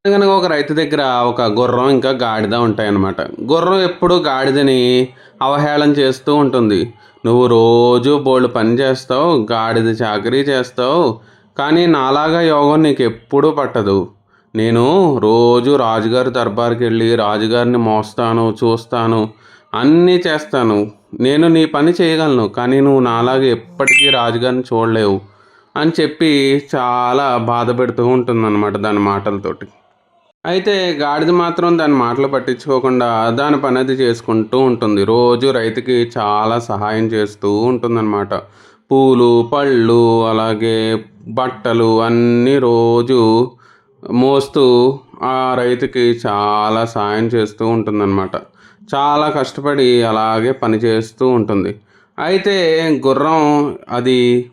గనక ఒక రైతు దగ్గర ఒక గుర్రం ఇంకా గాడిద ఉంటాయన్నమాట. గుర్రం ఎప్పుడు గాడిదని అవహేళన చేస్తూ ఉంటుంది. "నువ్వు రోజు బోలెడు పని చేస్తావు, గాడిద చాకరీ చేస్తావు, కానీ నాలాగా యోగం నీకెప్పుడూ పట్టదు. నేను రోజు రాజుగారి దర్బార్‌కెళ్ళి రాజుగారిని మోస్తాను, చూస్తాను, అన్నీ చేస్తాను. నేను నీ పని చేయగలను, కానీ నువ్వు నాలాగా ఎప్పటికీ రాజుగారిని చూడలేవు" అని చెప్పి చాలా బాధపెడుతూ ఉంటుందన్నమాట దాని మాటలతోటి. అయితే గాడిద మాత్రం దాని మాటలు పట్టించుకోకుండా దాని పని అది చేసుకుంటూ ఉంటుంది. రోజు రైతుకి చాలా సహాయం చేస్తూ ఉంటుందన్నమాట. పూలు, పళ్ళు, అలాగే బట్టలు అన్నీ రోజు మోస్తూ ఆ రైతుకి చాలా సాయం చేస్తూ ఉంటుందన్నమాట. చాలా కష్టపడి అలాగే పని చేస్తూ ఉంటుంది. అయితే గుర్రం అది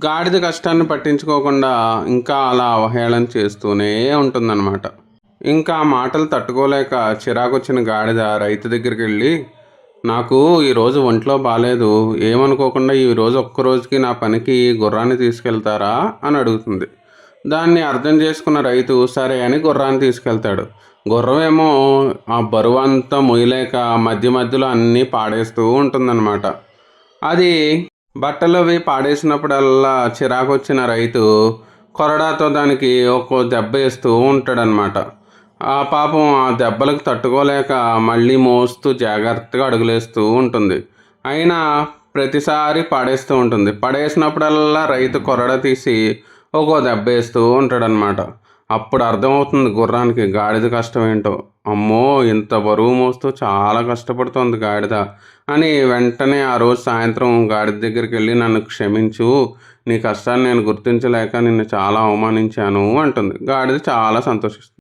గాడిద కష్టాన్ని పట్టించుకోకుండా ఇంకా అలా అవహేళన చేస్తూనే ఉంటుందన్నమాట. ఇంకా ఆ మాటలు తట్టుకోలేక చిరాకొచ్చిన గాడిద రైతు దగ్గరికెళ్ళి, "నాకు ఈరోజు ఒంట్లో బాలేదు. ఏమనుకోకుండా ఈరోజు ఒక్క రోజుకి నా పనికి గుర్రాన్ని తీసుకెళ్తారా?" అని అడుగుతుంది. దాన్ని అర్థం చేసుకున్న రైతు సరే అని గుర్రాన్ని తీసుకెళ్తాడు. గుర్రం ఏమో ఆ బరువంతా మొయ్యలేక మధ్య మధ్యలో అన్నీ పాడేస్తూ ఉంటుందన్నమాట. అది బట్టలవి పాడేసినప్పుడల్లా చిరాకొచ్చిన రైతు కొరడాతో దానికి ఒక్కో దెబ్బేస్తూ ఉంటాడనమాట. ఆ పాపం ఆ దెబ్బలకు తట్టుకోలేక మళ్ళీ మోస్తూ జాగ్రత్తగా అడుగులేస్తూ ఉంటుంది. అయినా ప్రతిసారి పడేస్తూ ఉంటుంది. పడేసినప్పుడల్లా రైతు కొరడా తీసి ఒక్కో దెబ్బేస్తూ ఉంటాడనమాట. అప్పుడు అర్థమవుతుంది గుర్రానికి గాడిద కష్టం ఏంటో. అమ్మో! ఇంత బరువు మోస్తూ చాలా కష్టపడుతోంది గాడిద అని వెంటనే ఆ రోజు సాయంత్రం గాడిద దగ్గరికెళ్ళి, "నన్ను క్షమించు. నీ కష్టాన్ని నేను గుర్తించలేక నిన్ను చాలా అవమానించాను" అంటుంది. గాడిద చాలా సంతోషిస్తుంది.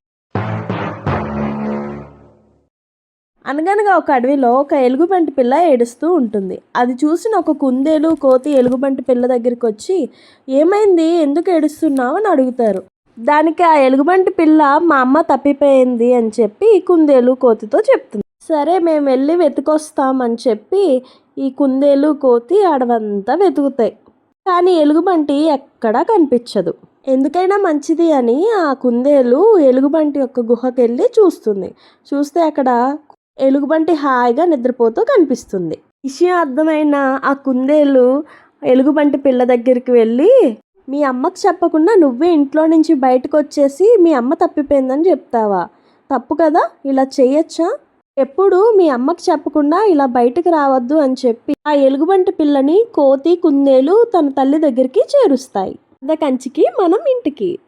అనగనగా ఒక అడవిలో ఒక ఎలుగుబంటి పిల్ల ఏడుస్తూ ఉంటుంది. అది చూసిన ఒక కుందేలు, కోతి ఎలుగుబంటి పిల్ల దగ్గరికి వచ్చి, "ఏమైంది? ఎందుకు ఏడుస్తున్నావు?" అని అడుగుతారు. దానికి ఆ ఎలుగుబంటి పిల్ల, "మా అమ్మ తప్పిపోయింది" అని చెప్పి కుందేలు, కోతితో చెప్తుంది. సరే మేము వెళ్ళి వెతికొస్తాం అని చెప్పి ఈ కుందేలు, కోతి అడవంతా వెతుకుతాయి. కానీ ఎలుగుబంటి ఎక్కడా కనిపించదు. ఎందుకైనా మంచిది అని ఆ కుందేలు ఎలుగుబంటి యొక్క గుహకెళ్ళి చూస్తుంది. చూస్తే అక్కడ ఎలుగుబంటి హాయిగా నిద్రపోతూ కనిపిస్తుంది. విషయం అర్థమైన ఆ కుందేలు ఎలుగుబంటి పిల్ల దగ్గరికి వెళ్ళి, "మీ అమ్మకు చెప్పకుండా నువ్వే ఇంట్లో నుంచి బయటకు వచ్చేసి మీ అమ్మ తప్పిపోయిందని చెప్తావా? తప్పు కదా, ఇలా చేయొచ్చా? ఎప్పుడు మీ అమ్మకు చెప్పకుండా ఇలా బయటకు రావద్దు" అని చెప్పి ఆ ఎలుగుబంటి పిల్లని కోతి, కుందేలు తన తల్లి దగ్గరికి చేరుస్తాయి. అదే కంచికి మనం ఇంటికి.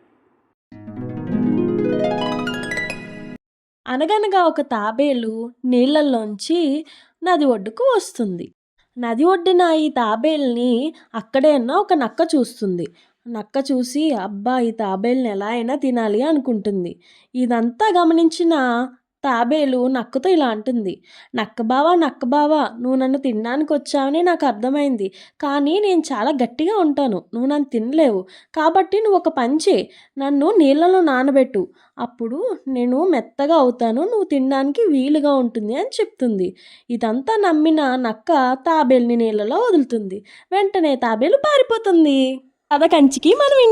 అనగనగా ఒక తాబేలు నీళ్ళల్లోంచి నది ఒడ్డుకు వస్తుంది. నది ఒడ్డున ఈ తాబేల్ని అక్కడే ఉన్న ఒక నక్క చూస్తుంది. నక్క చూసి, అబ్బా, ఈ తాబేల్ని ఎలా అయినా తినాలి అనుకుంటుంది. ఇదంతా గమనించిన తాబేలు నక్కతో ఇలా అంటుంది, "నక్క బావా, నక్క బావా, నువ్వు నన్ను తినడానికి వచ్చావని నాకు అర్థమైంది. కానీ నేను చాలా గట్టిగా ఉంటాను. నువ్వు నన్ను తినలేవు. కాబట్టి నువ్వు ఒక పని చేయి, నన్ను నీళ్ళలో నానబెట్టు. అప్పుడు నేను మెత్తగా అవుతాను. నువ్వు తినడానికి వీలుగా ఉంటుంది" అని చెప్తుంది. ఇదంతా నమ్మిన నక్క తాబేలుని నీళ్ళలో వదులుతుంది. వెంటనే తాబేలు పారిపోతుంది. కథ కంచికి మనం